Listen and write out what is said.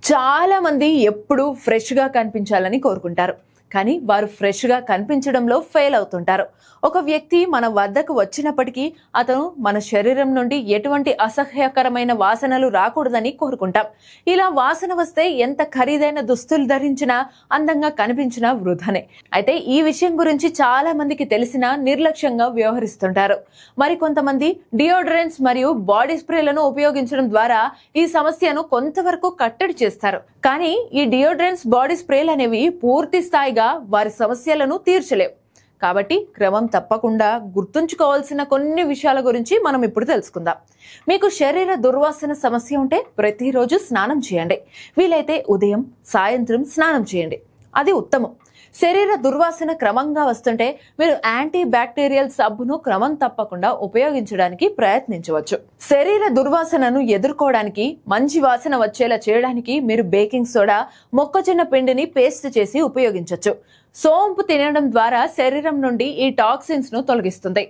చాలా మంది ఎప్పుడూ ఫ్రెష్ గా కనిపించాలని కోరుకుంటారు. కానీ వారు ఫ్రెష్ గా కనిపించడంలో ఫెయిల్ అవుతుంటారు. ఒక వ్యక్తి మన వద్దకు వచ్చినప్పటికీ అతను మన శరీరం నుండి ఎటువంటి అసహ్యకరమైన వాసనలు రాకూడదని కోరుకుంటాం. ఇలా వాసన వస్తే ఎంత ఖరీదైన దుస్తులు ధరించినా అందంగా కనిపించినా వృధనే. అయితే ఈ విషయం గురించి చాలా మందికి తెలిసినా నిర్లక్ష్యంగా వ్యవహరిస్తుంటారు. మరి కొంతమంది డియోడ్రెంట్స్ మరియు బాడీ స్ప్రేలను ఉపయోగించడం ద్వారా ఈ సమస్యను కొంతవరకు కట్టడి చేస్తారు. కానీ ఈ డియోడ్రెంట్స్ బాడీ స్ప్రేలు అనేవి పూర్తి స్థాయిగా వారి సమస్యలను తీర్చలేవు. కాబట్టి క్రమం తప్పకుండా గుర్తుంచుకోవాల్సిన కొన్ని విషయాల గురించి మనం ఇప్పుడు తెలుసుకుందాం. మీకు శరీర దుర్వాసన సమస్య ఉంటే ప్రతిరోజు స్నానం చేయండి. వీలైతే ఉదయం సాయంత్రం స్నానం చేయండి, అది ఉత్తమం. శరీర దుర్వాసన క్రమంగా వస్తుంటే మీరు యాంటీ బ్యాక్టీరియల్ సబ్బును క్రమం తప్పకుండా ఉపయోగించడానికి ప్రయత్నించవచ్చు. శరీర దుర్వాసనను ఎదుర్కోవడానికి మంచి వాసన వచ్చేలా చేయడానికి మీరు బేకింగ్ సోడా, మొక్కజొన్న పిండిని పేస్ట్ చేసి ఉపయోగించవచ్చు. సోంపు తినడం ద్వారా శరీరం నుండి ఈ టాక్సిన్స్ ను తొలగిస్తుంది.